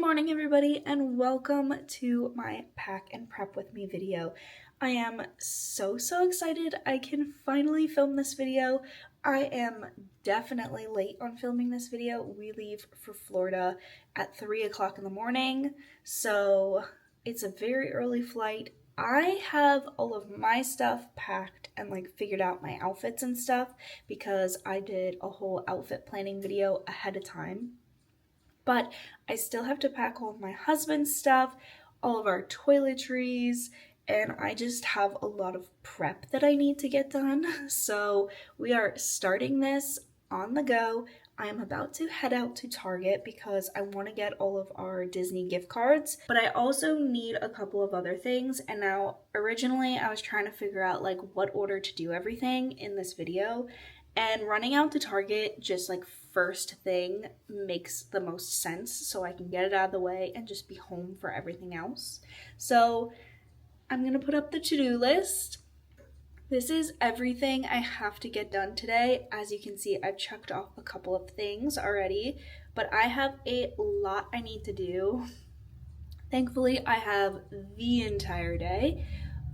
morning everybody and welcome to my pack and prep with me video. I am so excited I can finally film this video. I am definitely late on filming this video. We leave for Florida at 3 o'clock in the morning, so it's a very early flight. I have all of my stuff packed and figured out my outfits and stuff because I did a whole outfit planning video ahead of time. But I still have to pack all of my husband's stuff, all of our toiletries, and I just have a lot of prep that I need to get done. So we are starting this on the go. I am about to head out to Target because I want to get all of our Disney gift cards, but I also need a couple of other things. And now originally I was trying to figure out what order to do everything in this video, and running out to Target just first thing makes the most sense so I can get it out of the way and just be home for everything else. So I'm gonna put up the to-do list. This is everything I have to get done today. As you can see, I've checked off a couple of things already, but I have a lot I need to do. Thankfully, I have the entire day.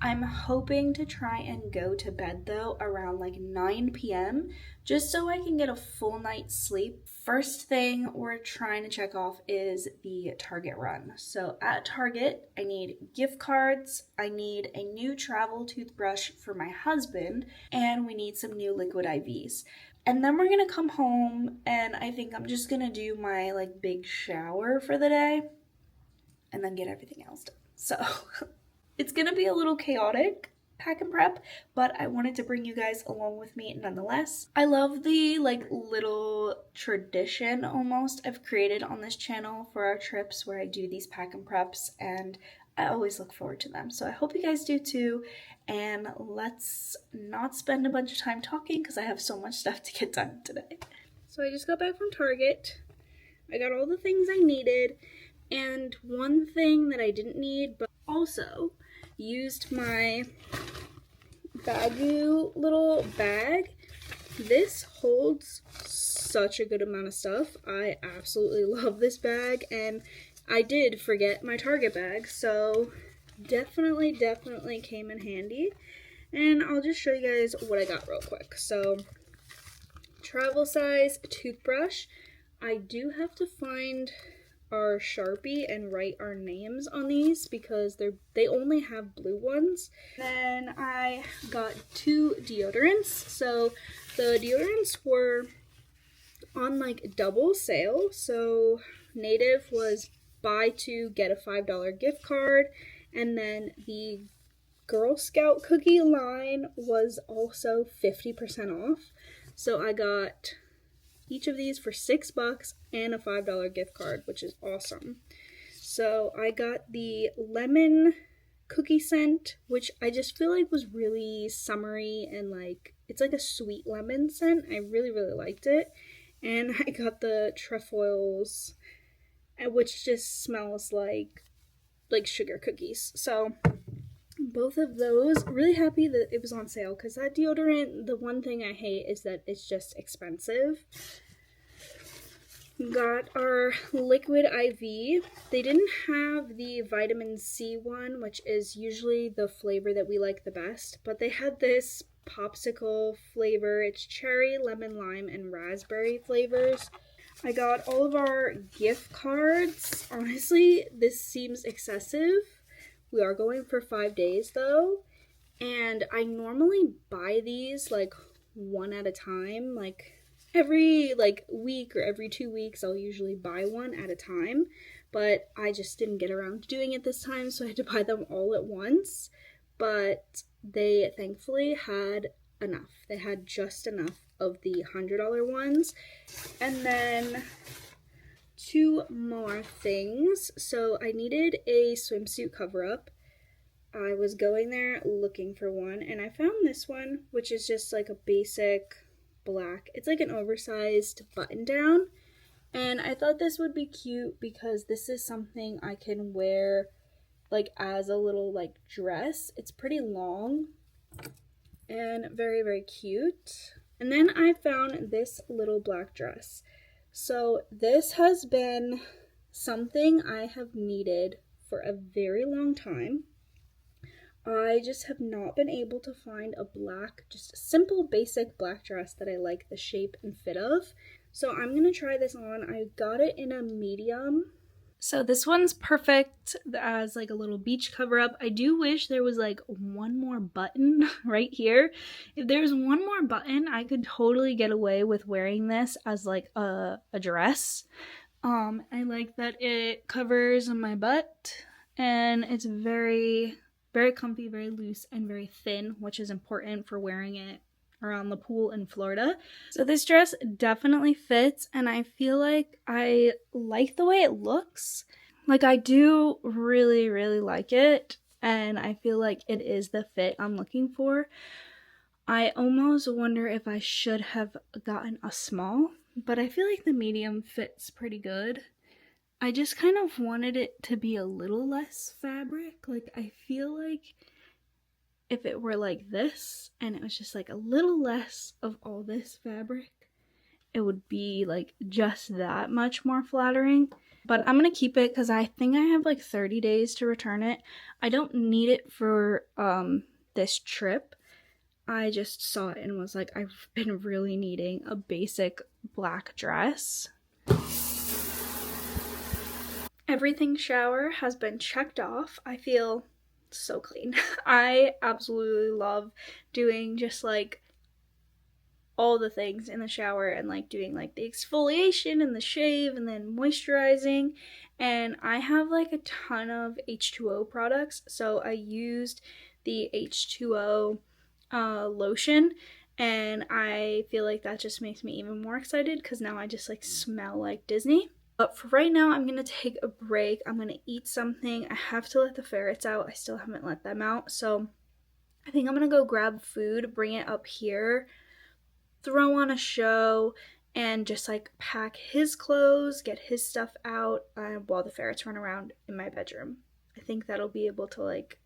I'm hoping to try and go to bed though around 9 p.m. just so I can get a full night's sleep. First thing we're trying to check off is the Target run. So at Target, I need gift cards, I need a new travel toothbrush for my husband, and we need some new liquid IVs. And then we're gonna come home and I think I'm just gonna do my big shower for the day and then get everything else done. So it's gonna be a little chaotic pack and prep, but I wanted to bring you guys along with me nonetheless. I love the little tradition almost I've created on this channel for our trips where I do these pack and preps, and I always look forward to them. So I hope you guys do too, and let's not spend a bunch of time talking because I have so much stuff to get done today. So I just got back from Target. I got all the things I needed, and one thing that I didn't need but also used my Baggu little bag. This holds such a good amount of stuff. I absolutely love this bag, and I did forget my Target bag, so definitely came in handy. And I'll just show you guys what I got real quick. So travel size toothbrush. I do have to find our Sharpie and write our names on these because they only have blue ones. Then I got 2 deodorants. So the deodorants were on double sale. So Native was buy 2 get a $5 gift card, and then the Girl Scout cookie line was also 50% off. So I got each of these for $6 and a $5 gift card, which is awesome. So I got the lemon cookie scent, which I just feel was really summery and it's a sweet lemon scent. I really liked it. And I got the trefoils, which just smells like sugar cookies. So both of those, really happy that it was on sale because that deodorant, the one thing I hate is that it's just expensive. Got our liquid IV. They didn't have the vitamin C one, which is usually the flavor that we like the best, but they had this popsicle flavor. It's cherry, lemon, lime, and raspberry flavors. I got all of our gift cards. Honestly, this seems excessive. We are going for 5 days though, and I normally buy these one at a time. Every week or every 2 weeks I'll usually buy one at a time, but I just didn't get around to doing it this time, so I had to buy them all at once. But they thankfully had enough. They had just enough of the $100 ones. And then 2 more things. So I needed a swimsuit cover-up. I was going there looking for one, and I found this one, which is just a basic black. It's an oversized button down, and I thought this would be cute because this is something I can wear as a little dress. It's pretty long and very cute. And then I found this little black dress. So this has been something I have needed for a very long time. I just have not been able to find a black, just a simple basic black dress that I like the shape and fit of. So I'm gonna try this on. I got it in a medium. So this one's perfect as like a little beach cover up. I do wish there was like one more button right here. If there's one more button, I could totally get away with wearing this as like a dress. I like that it covers my butt and it's very comfy, very loose, and very thin, which is important for wearing it around the pool in Florida. So this dress definitely fits, and I feel like I like the way it looks. Like, I do really, really like it, and I feel like it is the fit I'm looking for. I almost wonder if I should have gotten a small, but I feel like the medium fits pretty good. I just kind of wanted it to be a little less fabric. Like, I feel like if it were like this and it was just like a little less of all this fabric, it would be like just that much more flattering. But I'm gonna keep it because I think I have like 30 days to return it. I don't need it for this trip. I just saw it and was like, I've been really needing a basic black dress. Everything shower has been checked off. I feel so clean. I absolutely love doing just like all the things in the shower and like doing like the exfoliation and the shave and then moisturizing. And I have like a ton of H2O products. So I used the H2O lotion, and I feel like that just makes me even more excited because now I just like smell like Disney. But for right now, I'm gonna take a break. I'm gonna eat something. I have to let the ferrets out. I still haven't let them out. So I think I'm gonna go grab food, bring it up here, throw on a show, and just like pack his clothes, get his stuff out while the ferrets run around in my bedroom. I think that'll be able to like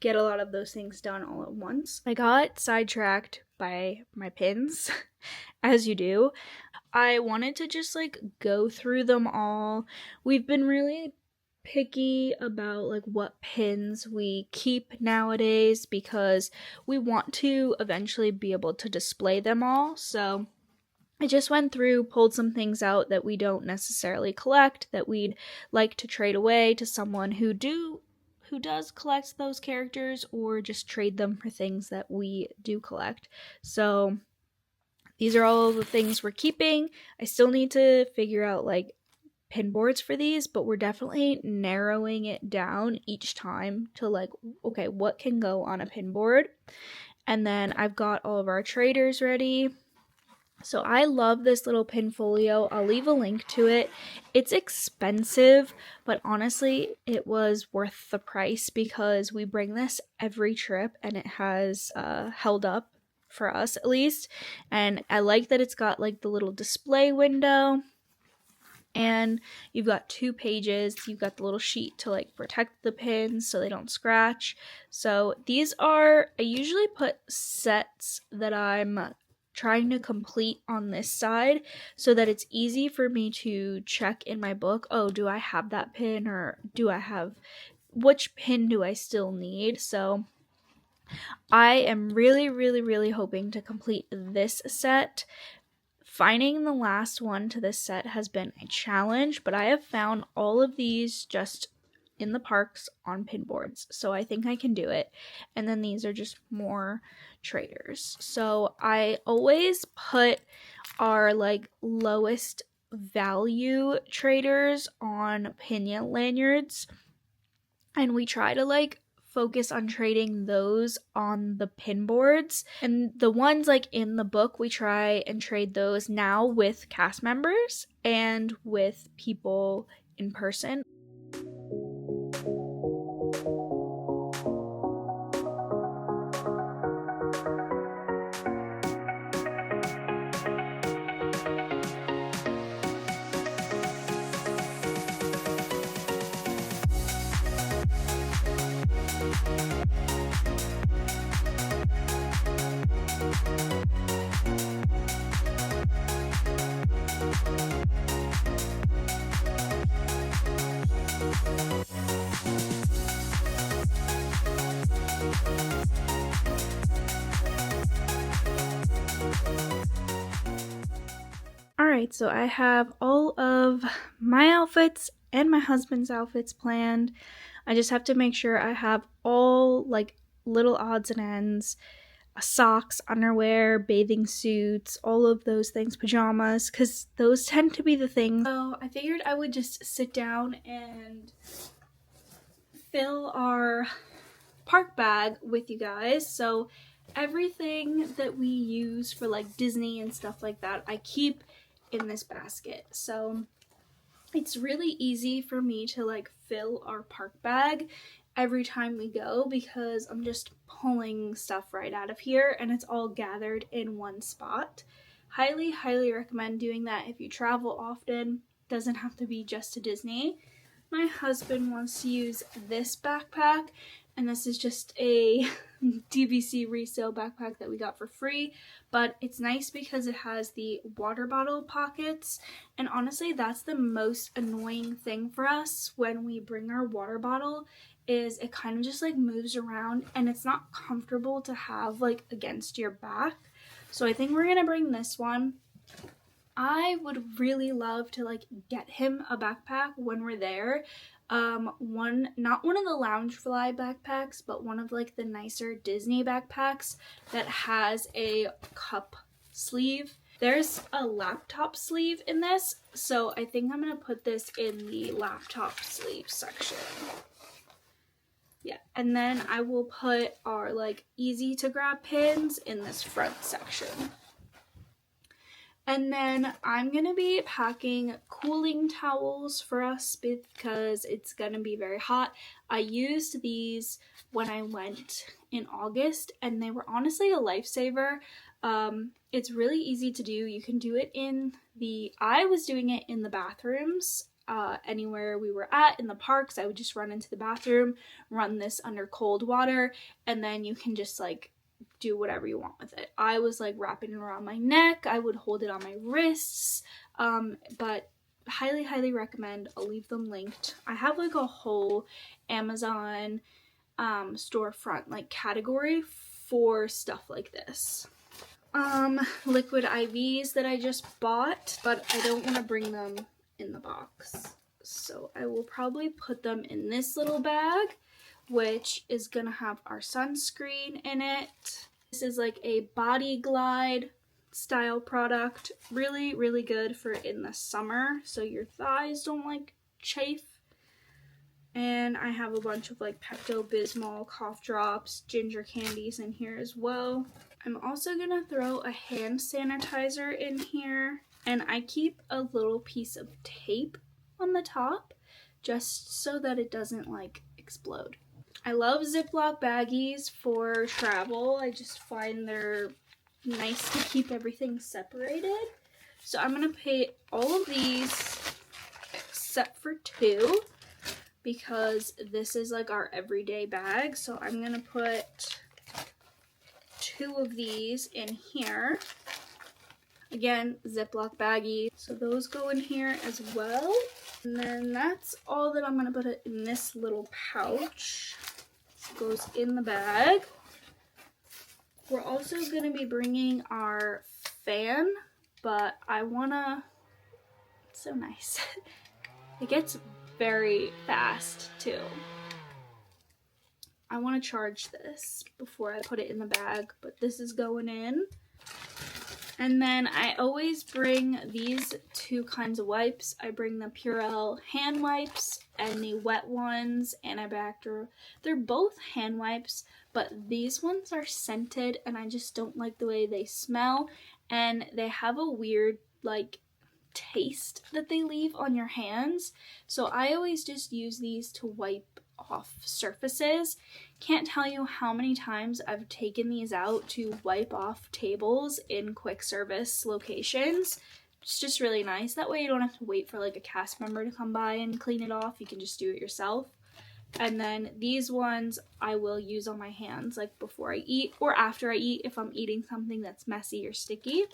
get a lot of those things done all at once. I got sidetracked by my pins, as you do. I wanted to just like go through them all. We've been really picky about like what pins we keep nowadays because we want to eventually be able to display them all. So I just went through, pulled some things out that we don't necessarily collect, that we'd like to trade away to someone who does collect those characters, or just trade them for things that we do collect. So these are all the things we're keeping. I still need to figure out like pin boards for these, but we're definitely narrowing it down each time to like, okay, what can go on a pin board? And then I've got all of our traders ready. So I love this little pin folio. I'll leave a link to it. It's expensive, but honestly, it was worth the price because we bring this every trip and it has held up for us at least. And I like that it's got like the little display window. And you've got 2 pages. You've got the little sheet to like protect the pins so they don't scratch. So these are, I usually put sets that I'm trying to complete on this side so that it's easy for me to check in my book, oh, do I have that pin, or which pin do I still need? So I am really, really, really hoping to complete this set. Finding the last one to this set has been a challenge, but I have found all of these just in the parks on pin boards, so I think I can do it. And then these are just more traders. So I always put our like lowest value traders on pinion lanyards, and we try to like focus on trading those on the pin boards. And the ones like in the book, we try and trade those now with cast members and with people in person. Alright, so I have all of my outfits and my husband's outfits planned. I just have to make sure I have all like little odds and ends, socks, underwear, bathing suits, all of those things, pajamas, because those tend to be the things. So I figured I would just sit down and fill our park bag with you guys. So everything that we use for like Disney and stuff like that, I keep in this basket. So it's really easy for me to like fill our park bag every time we go because I'm just pulling stuff right out of here and it's all gathered in one spot. Highly recommend doing that if you travel often. Doesn't have to be just to Disney. My husband wants to use this backpack, and this is just a DVC resale backpack that we got for free, but it's nice because it has the water bottle pockets, and honestly that's the most annoying thing for us when we bring our water bottle is it kind of just like moves around and it's not comfortable to have like against your back. So I think we're gonna bring this one. I would really love to like get him a backpack when we're there. Not one of the Loungefly backpacks, but one of like the nicer Disney backpacks that has a cup sleeve. There's a laptop sleeve in this, so I think I'm gonna put this in the laptop sleeve section. Yeah, and then I will put our like easy to grab pins in this front section. And then I'm going to be packing cooling towels for us because it's going to be very hot. I used these when I went in August and they were honestly a lifesaver. It's really easy to do. You can do it I was doing it in the bathrooms. Anywhere we were at in the parks, I would just run into the bathroom, run this under cold water, and then you can just like do whatever you want with it. I was like wrapping it around my neck. I would hold it on my wrists. But highly recommend. I'll leave them linked. I have like a whole Amazon storefront like category for stuff like this. Liquid IVs that I just bought, but I don't want to bring them in the box. So I will probably put them in this little bag, which is gonna have our sunscreen in it. This is like a Body Glide style product. Really good for in the summer so your thighs don't like chafe. And I have a bunch of like Pepto-Bismol cough drops, ginger candies in here as well. I'm also gonna throw a hand sanitizer in here, and I keep a little piece of tape on the top just so that it doesn't like explode. I love Ziploc baggies for travel. I just find they're nice to keep everything separated. So I'm going to pay all of these except for two because this is like our everyday bag. So I'm going to put two of these in here. Again, Ziploc baggie. So those go in here as well. And then that's all that I'm going to put it in this little pouch. Goes in the bag. We're also going to be bringing our fan, but it's so nice. It gets very fast too. I want to charge this before I put it in the bag, but this is going in. And then I always bring these two kinds of wipes. I bring the Purell hand wipes and the wet ones, Antibacterial. They're both hand wipes, but these ones are scented and I just don't like the way they smell. And they have a weird like taste that they leave on your hands. So I always just use these to wipe off surfaces. Can't tell you how many times I've taken these out to wipe off tables in quick service locations. It's just really nice. That way you don't have to wait for like a cast member to come by and clean it off. You can just do it yourself. And then these ones I will use on my hands like before I eat or after I eat if I'm eating something that's messy or sticky.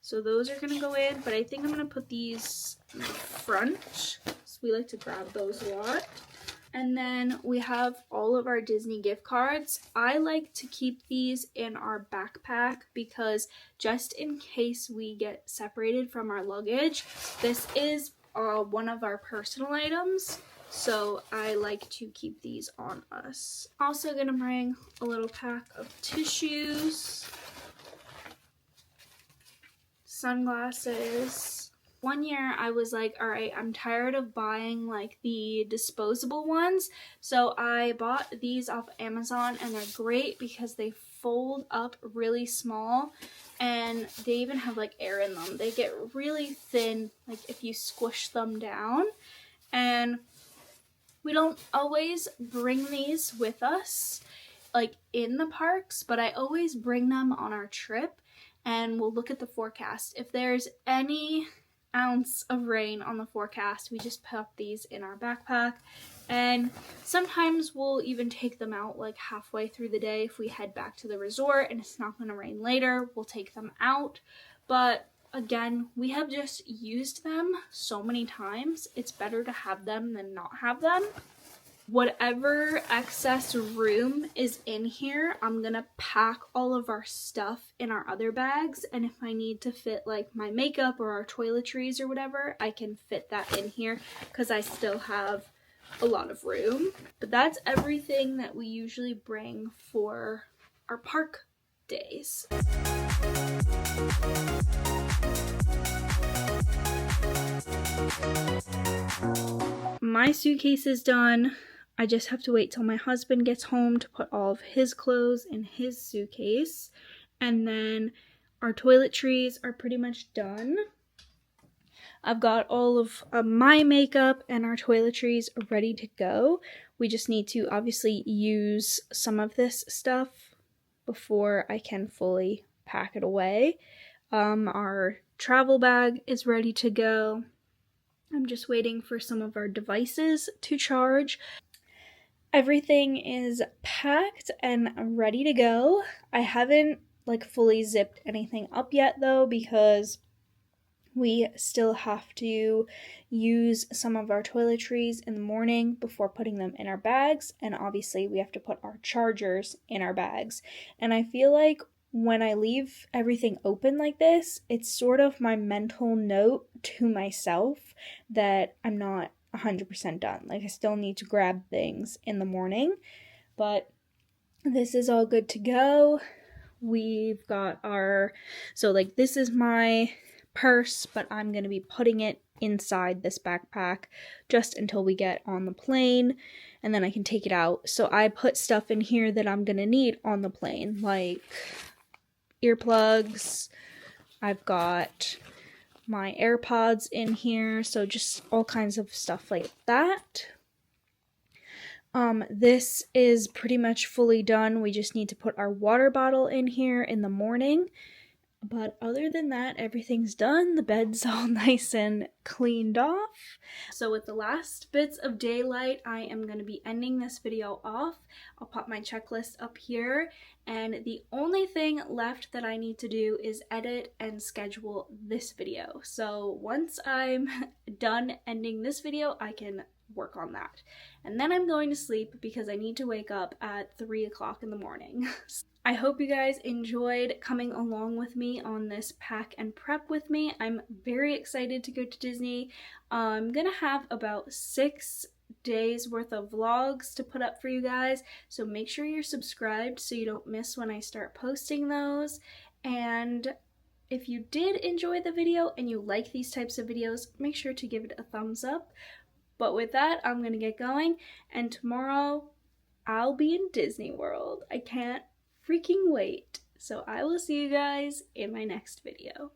So those are gonna go in, but I think I'm gonna put these in the front so We like to grab those a lot. And then we have all of our Disney gift cards. I like to keep these in our backpack because just in case we get separated from our luggage, this is one of our personal items. So I like to keep these on us. Also gonna bring a little pack of tissues, sunglasses. One year I was like, all right, I'm tired of buying like the disposable ones. So I bought these off Amazon and they're great because they fold up really small and they even have like air in them. They get really thin like if you squish them down. And we don't always bring these with us like in the parks, but I always bring them on our trip and we'll look at the forecast. If there's any ounce of rain on the forecast, we just pop these in our backpack, and sometimes we'll even take them out like halfway through the day. If we head back to the resort and it's not going to rain later, we'll take them out. But again, we have just used them so many times, it's better to have them than not have them. Whatever excess room is in here, I'm gonna pack all of our stuff in our other bags, and if I need to fit like my makeup or our toiletries or whatever, I can fit that in here because I still have a lot of room. But that's everything that we usually bring for our park days. My suitcase is done. I just have to wait till my husband gets home to put all of his clothes in his suitcase. And then our toiletries are pretty much done. I've got all of my makeup and our toiletries ready to go. We just need to obviously use some of this stuff before I can fully pack it away. Our travel bag is ready to go. I'm just waiting for some of our devices to charge. Everything is packed and ready to go. I haven't like fully zipped anything up yet though because we still have to use some of our toiletries in the morning before putting them in our bags, and obviously we have to put our chargers in our bags. And I feel like when I leave everything open like this, it's sort of my mental note to myself that I'm not 100% done. Like I still need to grab things in the morning, but this is all good to go. We've got so like this is my purse, but I'm going to be putting it inside this backpack just until we get on the plane, and then I can take it out. So I put stuff in here that I'm going to need on the plane, like earplugs. I've got my AirPods in here, so just all kinds of stuff like that. This is pretty much fully done. We just need to put our water bottle in here in the morning. But other than that, everything's done. The bed's all nice and cleaned off. So with the last bits of daylight, I am going to be ending this video off. I'll pop my checklist up here. And the only thing left that I need to do is edit and schedule this video. So once I'm done ending this video, I can work on that. And then I'm going to sleep because I need to wake up at 3 o'clock in the morning. I hope you guys enjoyed coming along with me on this pack and prep with me. I'm very excited to go to Disney. I'm gonna have about 6 days worth of vlogs to put up for you guys, so make sure you're subscribed so you don't miss when I start posting those. And if you did enjoy the video and you like these types of videos, make sure to give it a thumbs up. But with that, I'm gonna get going, and tomorrow I'll be in Disney World. I can't freaking wait. So I will see you guys in my next video.